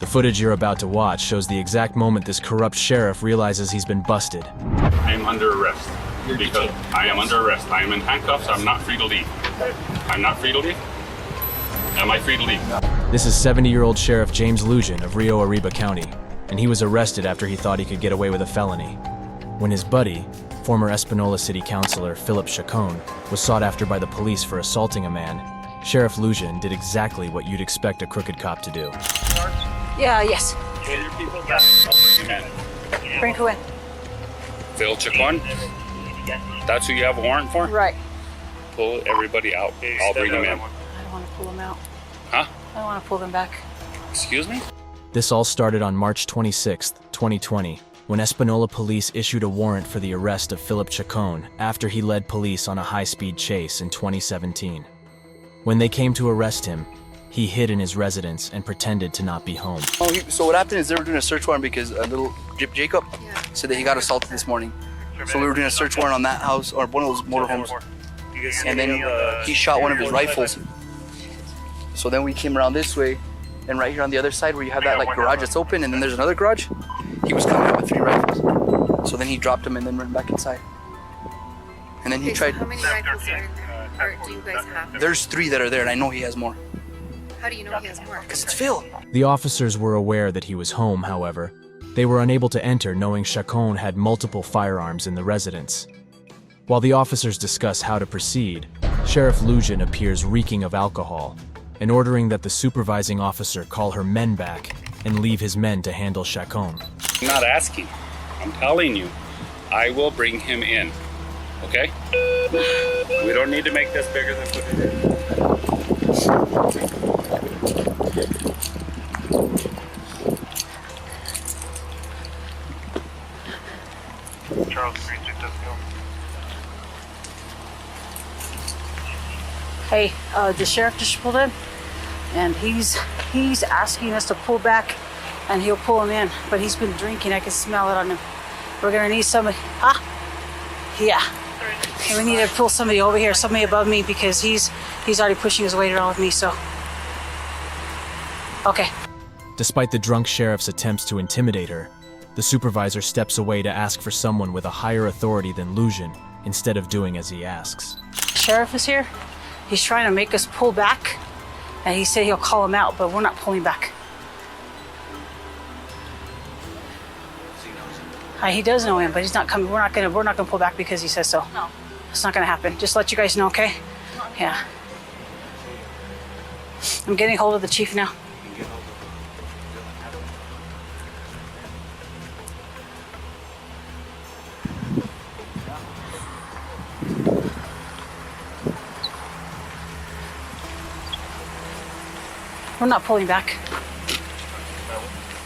The footage you're about to watch shows the exact moment this corrupt sheriff realizes he's been busted. I am under arrest. Because I am under arrest. I am in handcuffs. I'm not free to leave. I'm not free to leave. Am I free to leave? This is 70-year-old Sheriff James Lujan of Rio Arriba County, and he was arrested after he thought he could get away with a felony. When his buddy, former Espanola City Councilor Philip Chacon, was sought after by the police for assaulting a man, Sheriff Lujan did exactly what you'd expect a crooked cop to do. Yeah, yes. Get your people back. I'll bring him in. Bring who in? Phil Chacon? That's who you have a warrant for? Right. Pull everybody out. I'll bring them in. I don't want to pull them out. Huh? I don't want to pull them back. Excuse me? This all started on March 26, 2020, when Espanola police issued a warrant for the arrest of Philip Chacon after he led police on a high-speed chase in 2017. When they came to arrest him, he hid in his residence and pretended to not be home. So what happened is they were doing a search warrant because a little Jacob said that he got assaulted this morning. So we were doing a search warrant on that house, or one of those motorhomes. And then he shot one of his rifles. So then we came around this way, and right here on the other side where you have that like garage that's open, and then there's another garage, he was coming out with 3 rifles. So then he dropped them and then ran back inside. And then he tried. So how many rifles are in there? Or do you guys have? There's 3 that are there, and I know he has more. How do you know he has more? Because it's Phil. The officers were aware that he was home, however. They were unable to enter knowing Chacon had multiple firearms in the residence. While the officers discuss how to proceed, Sheriff Lujan appears reeking of alcohol and ordering that the supervising officer call her men back and leave his men to handle Chacon. I'm not asking. I'm telling you. I will bring him in. Okay? We don't need to make this bigger than what it is. Hey, the sheriff just pulled in, and he's asking us to pull back, and he'll pull him in. But he's been drinking. I can smell it on him. We're gonna need somebody. Yeah. And we need to pull somebody over here, somebody above me, because he's already pushing his weight around with me. So. Okay. Despite the drunk sheriff's attempts to intimidate her, the supervisor steps away to ask for someone with a higher authority than Lujan, instead of doing as he asks. Sheriff is here. He's trying to make us pull back, and he said he'll call him out, but we're not pulling back. He does know him, but he's not coming. We're not gonna pull back because he says so. No, it's not gonna happen. Just let you guys know, okay? Yeah. I'm getting hold of the chief now. We're not pulling back.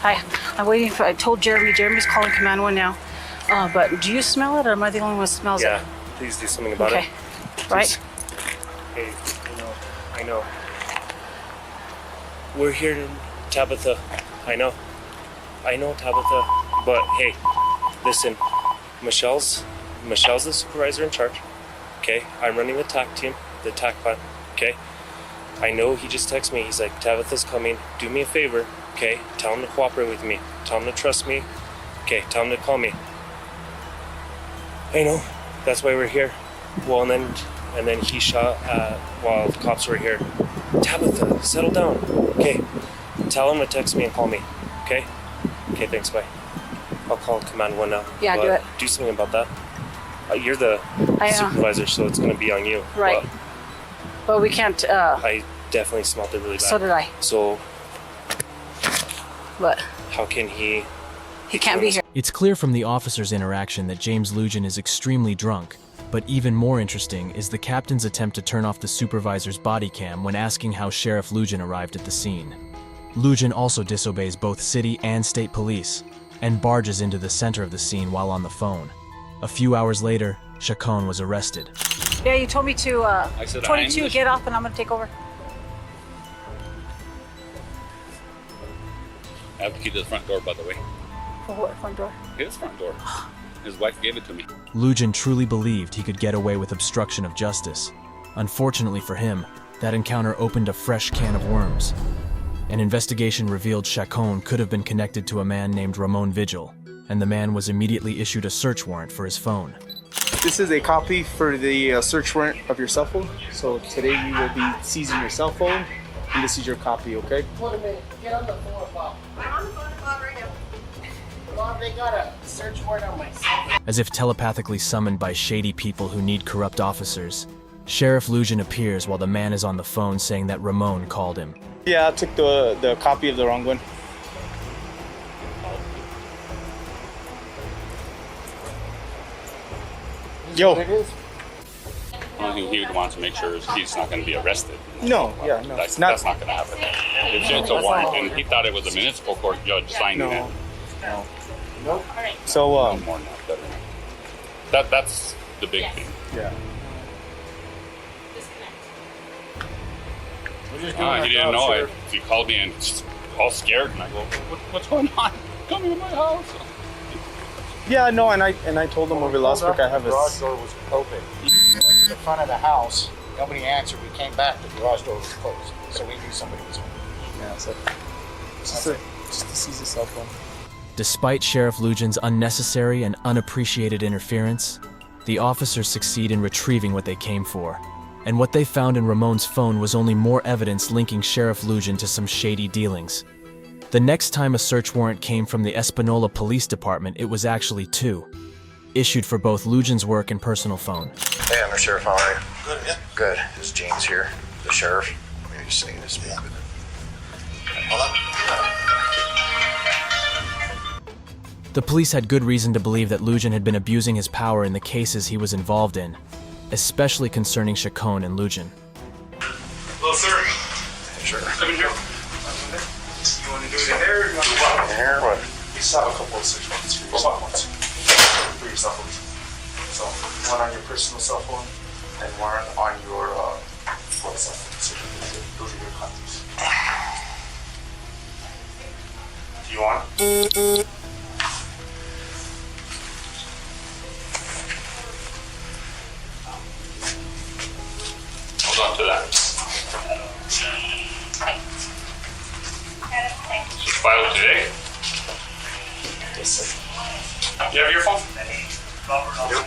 Hi, I'm waiting for, I told Jeremy's calling Command 1 now. But do you smell it, or am I the only one who smells it? Yeah, please do something about it. Okay, right? Hey, I know. We're here in Tabitha. I know, Tabitha. But hey, listen, Michelle's the supervisor in charge. Okay, I'm running the TAC team, the TAC plan. Okay. I know he just texted me. He's like, Tabitha's coming. Do me a favor, okay? Tell him to cooperate with me. Tell him to trust me. Okay, tell him to call me. I know. That's why we're here. Well, and then he shot while the cops were here. Tabitha, settle down. Okay. Tell him to text me and call me. Okay? Okay, thanks, bye. I'll call Command 1 now. Yeah, do it. Do something about that. You're the supervisor, so it's going to be on you. Right. But we can't. I definitely smelled it really bad. So did I. So. What? How can he? He can't be here. It's clear from the officers' interaction that James Lujan is extremely drunk, but even more interesting is the captain's attempt to turn off the supervisor's body cam when asking how Sheriff Lujan arrived at the scene. Lujan also disobeys both city and state police, and barges into the center of the scene while on the phone. A few hours later, Chacon was arrested. Yeah, you told me to, I said, 22, get off and I'm gonna take over. I have the key to the front door, by the way. For what front door? His front door. His wife gave it to me. Lujan truly believed he could get away with obstruction of justice. Unfortunately for him, that encounter opened a fresh can of worms. An investigation revealed Chacon could have been connected to a man named Ramon Vigil, and the man was immediately issued a search warrant for his phone. This is a copy for the search warrant of your cell phone. So today we will be seizing your cell phone, and this is your copy, okay? Wait a minute. Get on the phone, Bob. I'm on the phone, Bob, right now. Bob, they got a search warrant on my cell phone. As if telepathically summoned by shady people who need corrupt officers, Sheriff Lujan appears while the man is on the phone saying that Ramon called him. Yeah, I took the copy of the wrong one. Yo. Only thing he would want to make sure is he's not going to be arrested. No, yeah, no. That's not going to happen. It's a warrant, and he thought it was a municipal court judge signing it. No. Nope. So, More than that. That's the big thing. yeah. He didn't know it. He called me and just all scared, and I go, "What's going on? Come to my house." Yeah, no, and I told him over last week I have The garage door was open. We went to the front of the house. Nobody answered. We came back. The garage door was closed. So we knew somebody was home. Yeah, so just to seize the cell phone. Despite Sheriff Lujan's unnecessary and unappreciated interference, the officers succeed in retrieving what they came for. And what they found in Ramon's phone was only more evidence linking Sheriff Lujan to some shady dealings. The next time a search warrant came from the Espanola Police Department, it was actually two, issued for both Lujan's work and personal phone. Hey, I'm the sheriff. How are you? Good, yeah. Good. It's James here, the sheriff. Maybe just saying to speak with him. Hold on. The police had good reason to believe that Lujan had been abusing his power in the cases he was involved in, especially concerning Chacon and Lujan. Hello, sir. Sure. Come in here. You want to do it in there? Or you want to do In here, what? You just have a couple of search warrants for your cell phones. For your cell phones. So, one on your personal cell phone and one on your work cell phone. So those are your copies. Do you want? Hold on to that. Just filed today. Yes, sir. You have your phone? Yep.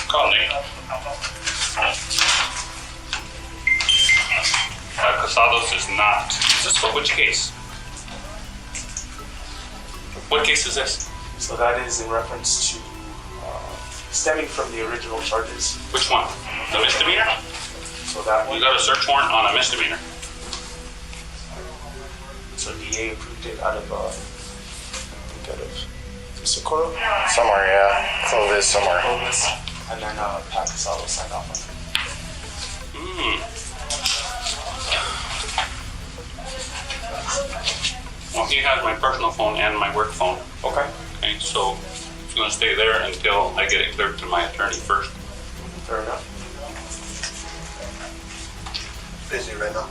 Call Nate. Casados is not. Is this for which case? What case is this? So that is in reference to stemming from the original charges. Which one? The misdemeanor? So that You one, got a search warrant on a misdemeanor. so DA approved it out of, I think out of Socorro, Somewhere, yeah. Clovis, somewhere. Clovis, and then Pat Casado signed off on it. Well, he has my personal phone and my work phone. Okay. Okay, so it's going to stay there until I get it cleared to my attorney first. Fair enough. Busy right now.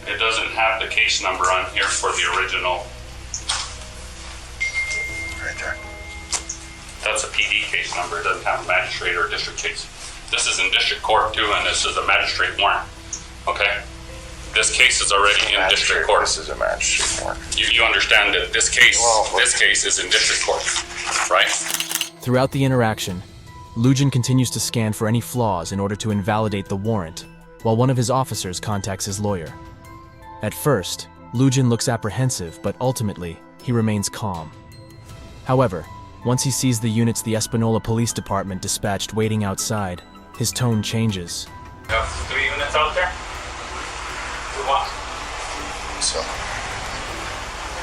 It doesn't have the case number on here for the original. Right there. That's a PD case number. It doesn't have a magistrate or district case. This is in district court too, and this is a magistrate warrant. Okay? This case is already in district court. This is a magistrate warrant. You understand that this case is in district court, right? Throughout the interaction, Lujan continues to scan for any flaws in order to invalidate the warrant, while one of his officers contacts his lawyer. At first, Lujan looks apprehensive, but ultimately, he remains calm. However, once he sees the units the Espanola Police Department dispatched waiting outside, his tone changes. You have 3 units out there? Who wants? So,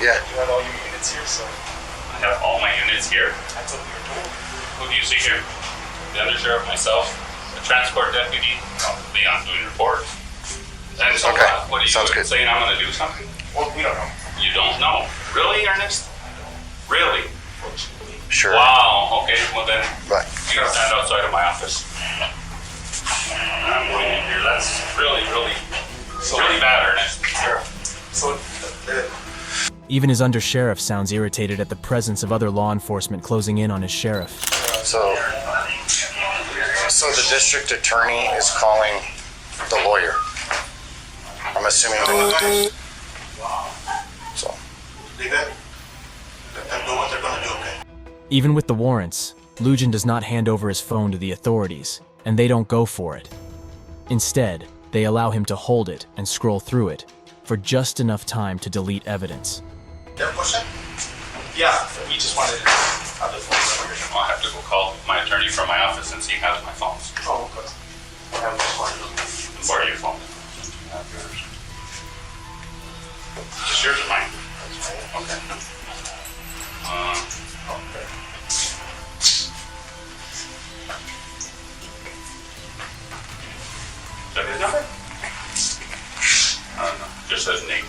yeah. You have all your units here, so I have all my units here. that's what we were told. Who do you see here? The undersheriff, myself, the transport deputy, Leon doing reports. And so Okay. what are you Sounds good. saying I'm going to do something? Well, we don't know. You don't know. Really, Ernest? Really? Sure. Wow, okay, well then, Right. you gotta stand outside of my office. I'm going in here, that's really bad, Ernest. So, Even his undersheriff sounds irritated at the presence of other law enforcement closing in on his sheriff. So the district attorney is calling the lawyer. I'm assuming. So. They good? Let them do what they're gonna do, okay? Even with the warrants, Lugin does not hand over his phone to the authorities, and they don't go for it. Instead, they allow him to hold it and scroll through it for just enough time to delete evidence. Their question? Yeah, we just wanted to have the phone number. I'll have to go call my attorney from my office and see who has my phones. Oh, okay. I was just wondering. Borrow your phone. Is this yours or mine? Okay. Okay. Is that his number? I don't know. Just says Nate.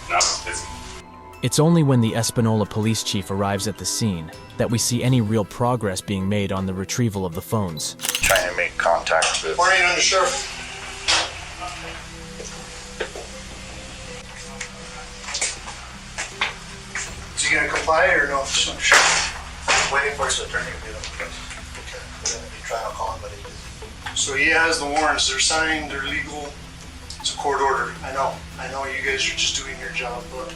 No, it's It's only when the Espanola police chief arrives at the scene that we see any real progress being made on the retrieval of the phones. Trying to make contact with. Morning, Undersheriff. Is he gonna comply or no? Just Undersheriff. Waiting for his attorney to be there. Okay. We're gonna be trying to call him, but he's busy. So he has the warrants. They're signed. They're legal. It's a court order. I know. You guys are just doing your job, but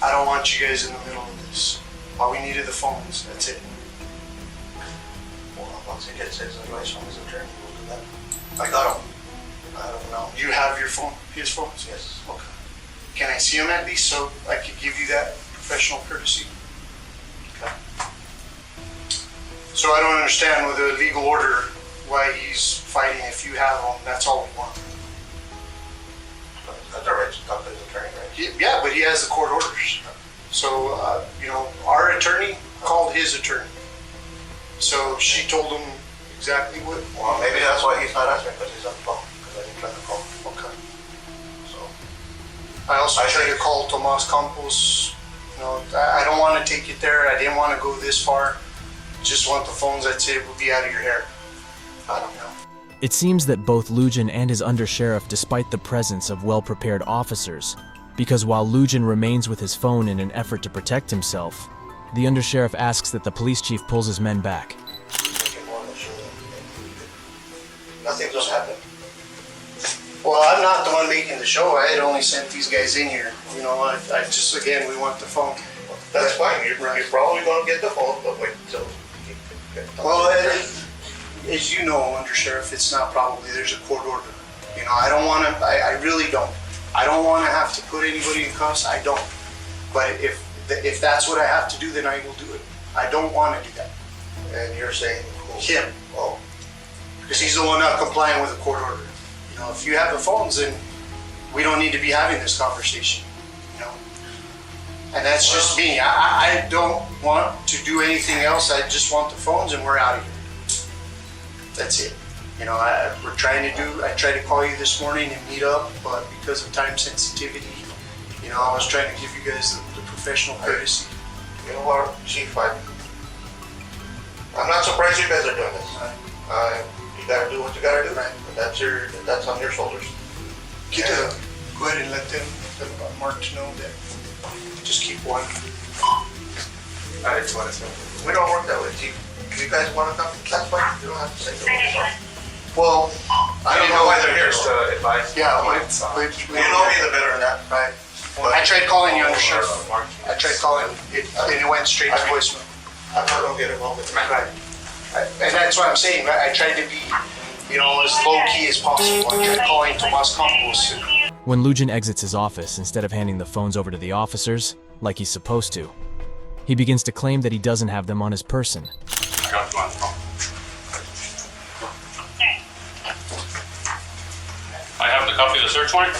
I don't want you guys in the middle of this. All we needed the phones. That's it. Well, once he gets his advice from his attorney, we'll do that. I got him. I don't know. You have your phone, his phones? Yes. Okay. Can I see him at least so I could give you that professional courtesy? Okay. So I don't understand with a legal order why he's fighting if you have them. That's all we want. That's all right to talk to his attorney, right? Yeah, but he has the court orders. So, our attorney called his attorney. So she told him exactly what. Well, maybe that's why he's not answering, because he's on the phone, because I didn't try to call. Okay. So, I also tried to call Tomas Campos. I don't want to take it there. I didn't want to go this far. Just want the phones. I'd say it would be out of your hair. I don't know. It seems that both Lugin and his undersheriff, despite the presence of well-prepared officers, because while Lugin remains with his phone in an effort to protect himself, the undersheriff asks that the police chief pulls his men back. nothing's gonna happen. Well, I'm not the one making the show. I had only sent these guys in here. I just, again, we want the phone. That's fine. You're probably gonna get the phone, but wait till. Well, as you know, Undersheriff, it's not probably. There's a court order. I don't want to. I really don't. I don't want to have to put anybody in cuffs. I don't. But if that's what I have to do, then I will do it. I don't want to do that. And you're saying who? Him. Oh. Because he's the one not complying with the court order. If you have the phones, then we don't need to be having this conversation. And that's just me. I don't want to do anything else. I just want the phones, and we're out of here. That's it. We're trying to do. I tried to call you this morning and meet up, but because of time sensitivity, I was trying to give you guys the professional courtesy. You know what, Chief? I'm not surprised you guys are doing this. You gotta do what you gotta do. Right. That's on your shoulders. Go ahead and let Mark know that. Just keep one. I just want to say, we don't work that way, Chief. If you guys want to come, that's fine. You don't have to say no. Well, I don't know why they're here. Just to advise. Yeah, You know me the better than that, right? I tried calling you, Undersheriff. I tried calling it, and it went straight to voicemail. I'm not gonna get involved with that. Right. And that's what I'm saying. I tried to be, as low key as possible. I tried calling Tomas Campos. When Lugin exits his office, instead of handing the phones over to the officers, like he's supposed to, he begins to claim that he doesn't have them on his person. I got you on the phone. I have the copy of the search warrant.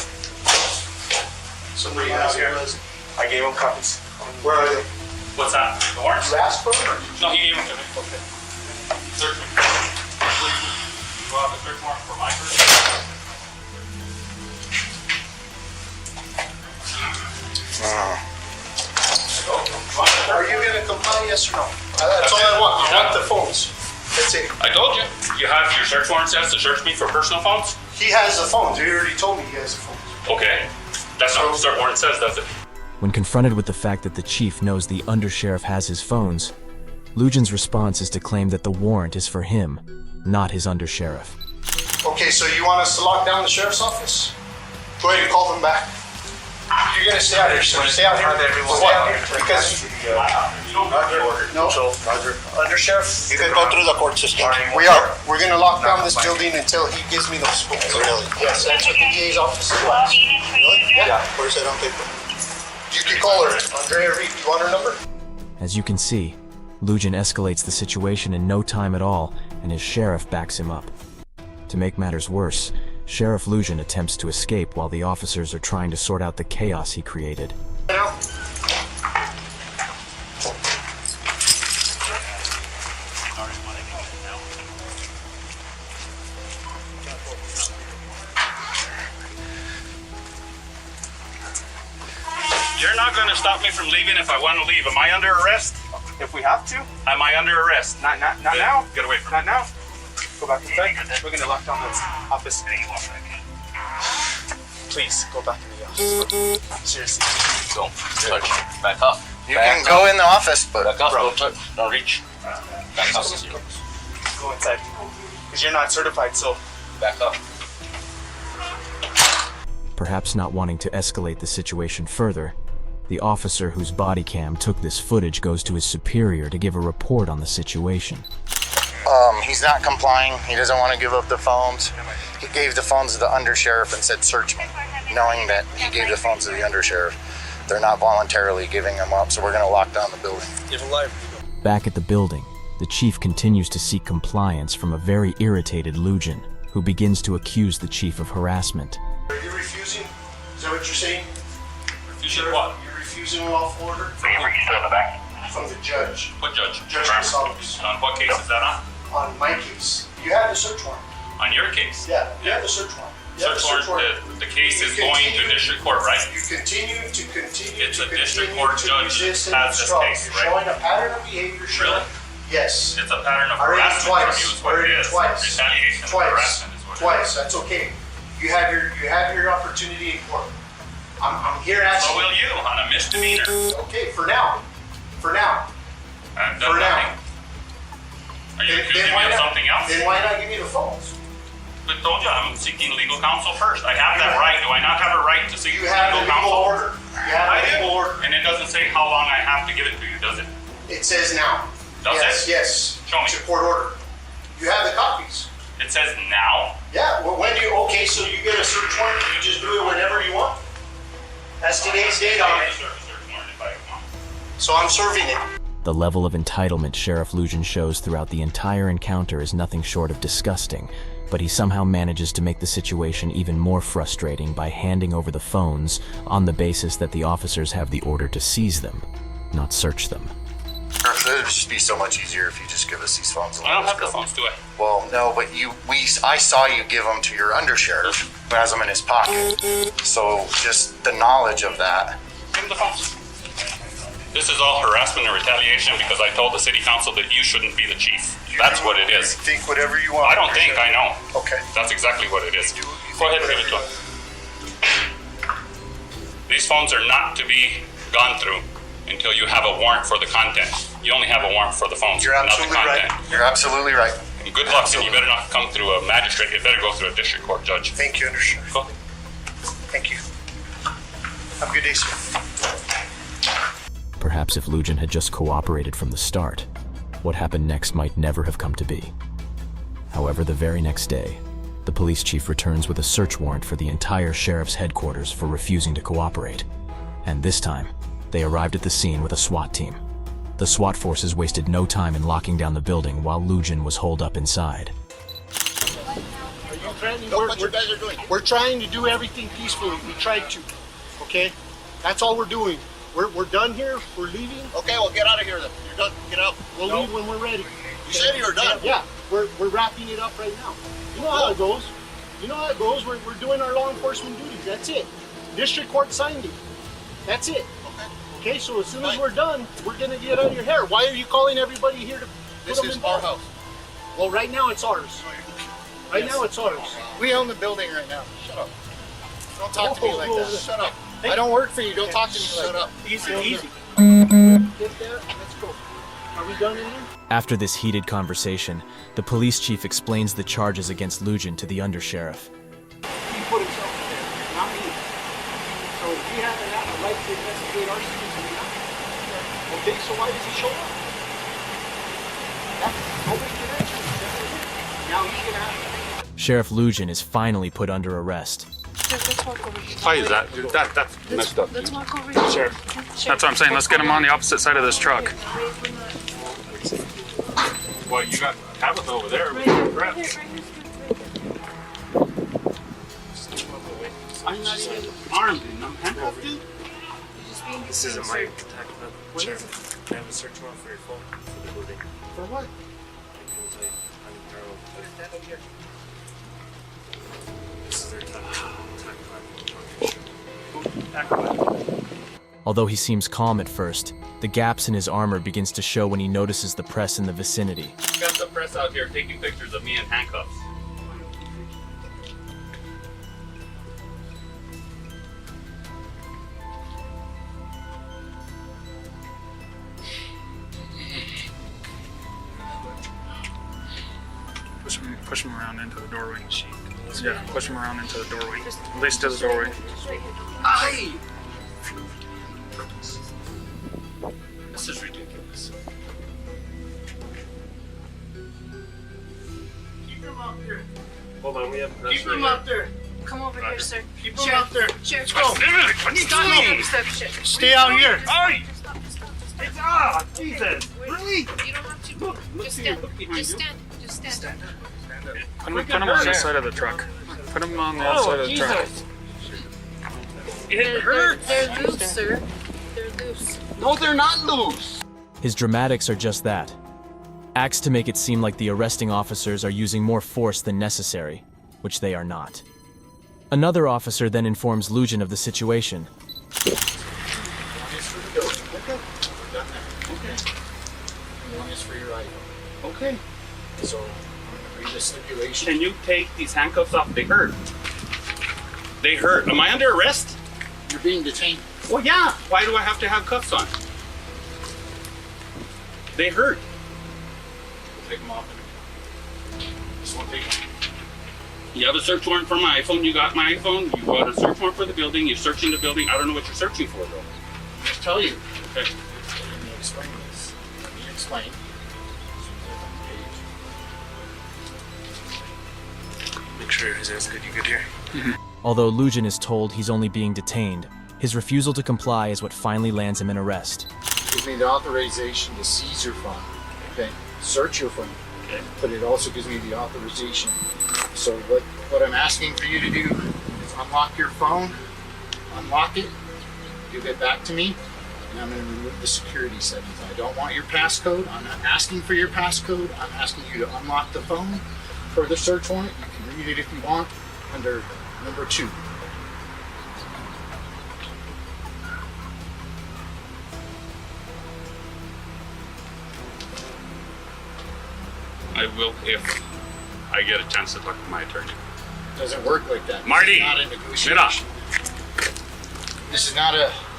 Somebody has here. I gave him copies. Where are they? What's that? The warrants? You asked for them? No, he gave them to me. Okay. Search me. You have the search warrant for my person? Are you going to comply, yes or no? That's all I want. I want the phones. That's it. I told you. You have your search warrant says to search me for personal phones? He has the phones. He already told me he has the phones. Okay. That's not what the search warrant says, does it? When confronted with the fact that the chief knows the undersheriff has his phones, Lugin's response is to claim that the warrant is for him, not his undersheriff. Okay, so you want us to lock down the sheriff's office? Go ahead and call them back. You're gonna stay out here, sir. Stay out here. Stay out here. Because no, under sheriff, you can go through the court system. We are. We're gonna lock down this building until he gives me those books. Really? Yes, that's what the DA's office is. Really? Yeah. Where's that on paper? You can call her, Andrea Reed. You want her number? As you can see, Lugin escalates the situation in no time at all, and his sheriff backs him up. To make matters worse, Sheriff Lugin attempts to escape while the officers are trying to sort out the chaos he created. You're not going to stop me from leaving if I want to leave. Am I under arrest? If we have to. Am I under arrest? Not now. Get away from me. Not now. Go back inside. We're gonna lock down the office. Please go back in the office. Seriously. Go. Back up. You can go in the office, but Back up. Don't reach. Back up. Go inside. Because you're not certified, so Back up. Perhaps not wanting to escalate the situation further, the officer whose body cam took this footage goes to his superior to give a report on the situation. he's not complying. He doesn't want to give up the phones. He gave the phones to the undersheriff and said, search me, knowing that he gave the phones to the undersheriff. They're not voluntarily giving them up, so we're going to lock down the building. Back at the building, the chief continues to seek compliance from a very irritated Lugin, who begins to accuse the chief of harassment. Are you refusing? Is that what you're saying? Refusing what? You're refusing a lawful order? From the back. From the judge. What judge? Judge Gonzalez. On what case is that on? On my case. You have the search warrant. On your case? Yeah, you have the search warrant. You have Search warrant, the case is going to district court, right? You continue to It's a district court judge resist that and has this struggle. case, You're right? showing a pattern of behavior. Really? Yes. It's a pattern of Already harassment twice. from you is what it Already is. twice. Retaliation and Twice. harassment is what it Twice. is. That's okay. You have your opportunity in court. I'm here asking. So will you on a misdemeanor. Okay, for now. For now. I've For done now. nothing. Are you accusing me of something else? Then why not give me the phones? I told you I'm seeking legal counsel first. I have that right. Do I not have a right to seek You have a legal legal counsel? order. You have I a legal do. order. And it doesn't say how long I have to give it to you, does it? It says now. Does yes, it? Yes. Show me. It's a court order. You have the copies. It says now. Yeah. Well, when do you? Okay, so you get a search warrant. You just do it whenever you want. That's today's date on it. So I'm serving it. The level of entitlement Sheriff Lugin shows throughout the entire encounter is nothing short of disgusting, but he somehow manages to make the situation even more frustrating by handing over the phones on the basis that the officers have the order to seize them, not search them. It would just be so much easier if you just give us these phones. I don't have the phones, do I? Well, no, but I saw you give them to your undersheriff who has them in his pocket. So just the knowledge of that. Give him the phones. This is all harassment and retaliation because I told the city council that you shouldn't be the chief. That's what it is. Think whatever you want. I don't think, I know. Okay. That's exactly what it is. Go ahead and give it to him. These phones are not to be gone through until you have a warrant for the content. You only have a warrant for the phones, You're not the absolutely content. right. You're absolutely right. And good luck, and you better not come through a magistrate. You better go through a district court judge. Thank you, Undersheriff. Go. Thank you. Have a good day, sir. Perhaps if Lugin had just cooperated from the start, what happened next might never have come to be. However, the very next day, the police chief returns with a search warrant for the entire sheriff's headquarters for refusing to cooperate. And this time, they arrived at the scene with a SWAT team. The SWAT forces wasted no time in locking down the building while Lugin was holed up inside. What you guys are doing? We're trying to do everything peacefully. We tried to. Okay? That's all we're doing. We're done here. We're leaving. Okay, well, get out of here then. You're done. Get out. We'll leave when we're ready. You said you were done. Yeah, we're wrapping it up right now. You know how it goes. You know how it goes. We're doing our law enforcement duties. That's it. District court signed it. That's it. Okay, so as soon as we're done, we're gonna get out of your hair. Why are you calling everybody here to put This them is in our jail? house. Well, right now it's ours. Right now it's ours. We own the building right now. Shut up. Don't talk to me like that. Shut up. Hey. I don't work for you. Don't talk to me like that. Easy, easy. Get there. Let's go. Are we done in here? After this heated conversation, the police chief explains the charges against Lugin to the undersheriff. He put himself in there, not me. So he had a right to investigate our citizen. Okay, so why does he show up? Nobody can answer me. Now he's gonna have to. Sheriff Lugin is finally put under arrest. Let's walk over here. Why is that's messed up. Let's walk over here. Sure. That's what I'm saying. Let's get him on the opposite side of this truck. Well, you got Tabitha over there. I'm not even armed and I'm handcuffed, dude. This isn't my attack, but Sheriff, I have a search warrant for your phone for the building. For what? This is their attack plan. Although he seems calm at first, the gaps in his armor begins to show when he notices the press in the vicinity. You got the press out here taking pictures of me in handcuffs. Push him around into the doorway. Yeah, push him around into the doorway. At least to the doorway. Aye! This is ridiculous. Keep him up there. Hold on, we have press Keep him right up there. Come over here, sir. Keep him up there. Sheriff, Let's go. Stop. Stay out here. Aye! Ah, Jesus! Really? You don't have to. Just stand. Just stand. Put him on the side of the truck. Put him on the outside of the truck. It hurts. They're loose, sir. They're loose. No, they're not loose. His dramatics are just that. Acts to make it seem like the arresting officers are using more force than necessary, which they are not. Another officer then informs Lugin of the situation. One is for your iPhone. Okay. So, I'm going to read the stipulation. Can you take these handcuffs off? They hurt. They hurt. Am I under arrest? You're being detained. Well, yeah. Why do I have to have cuffs on? They hurt. Take them off. Just want to take them. You have a search warrant for my iPhone. You got my iPhone. You got a search warrant for the building. You're searching the building. I don't know what you're searching for, though. Just tell you. Okay. Let me explain this. Let me explain. Make sure his ass good. You good here? Although Lugin is told he's only being detained, his refusal to comply is what finally lands him in arrest. Gives me the authorization to seize your phone. Okay. Search your phone. Okay. But it also gives me the authorization. So what I'm asking for you to do is unlock your phone, unlock it, give it back to me, and I'm going to remove the security settings. I don't want your passcode. I'm not asking for your passcode. I'm asking you to unlock the phone for the search warrant. You can read it if you want under number 2. I will if I get a chance to talk to my attorney. Doesn't work like that. Marty, This is not a negotiation. get up.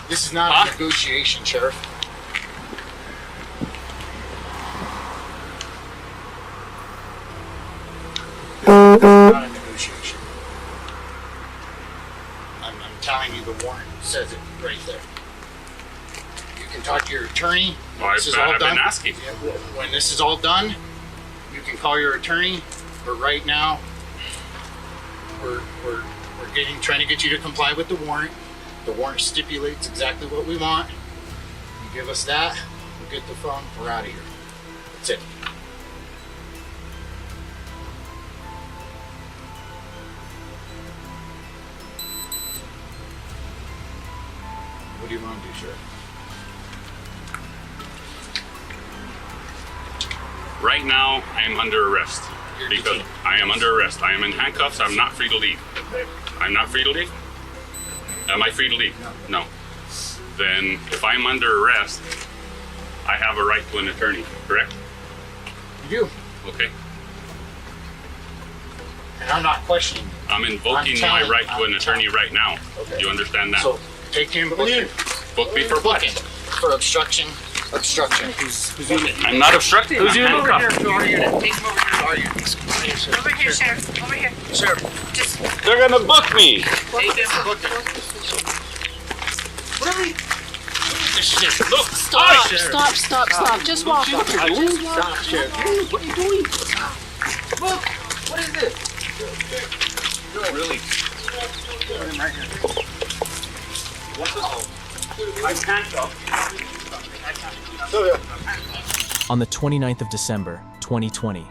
This is not a negotiation, Sheriff. This is not a negotiation. I'm telling you, the warrant says it right there. You can talk to your attorney when this is all I've done. been asking. When this is all done, you can call your attorney. But right now, we're trying to get you to comply with the warrant. The warrant stipulates exactly what we want. You give us that, we'll get the phone, we're out of here. That's it. What do you want to do, Sheriff? Right now, I am under arrest. Because I am under arrest. I am in handcuffs. I'm not free to leave. I'm not free to leave? Am I free to leave? No. Then, if I'm under arrest, I have a right to an attorney, correct? You do. Okay. And I'm not questioning you. I'm invoking my right to an attorney right now. Okay. You understand that? So take him, book me Book me for what? for obstruction Obstruction. I'm not obstructing. Who's I'm you over here? handcuffed. Over here. Take him over here. Over here, Sheriff. Over here. Sheriff. Just They're gonna book me. Take him. Book him. Look, Stop. Just walk. Stop, Sheriff. What are you doing? Look! What is this? Really? Right here. I'm handcuffed. On the 29th of December, 2020,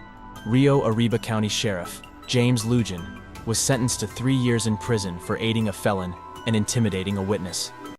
Rio Arriba County Sheriff James Lujan was sentenced to 3 years in prison for aiding a felon and intimidating a witness.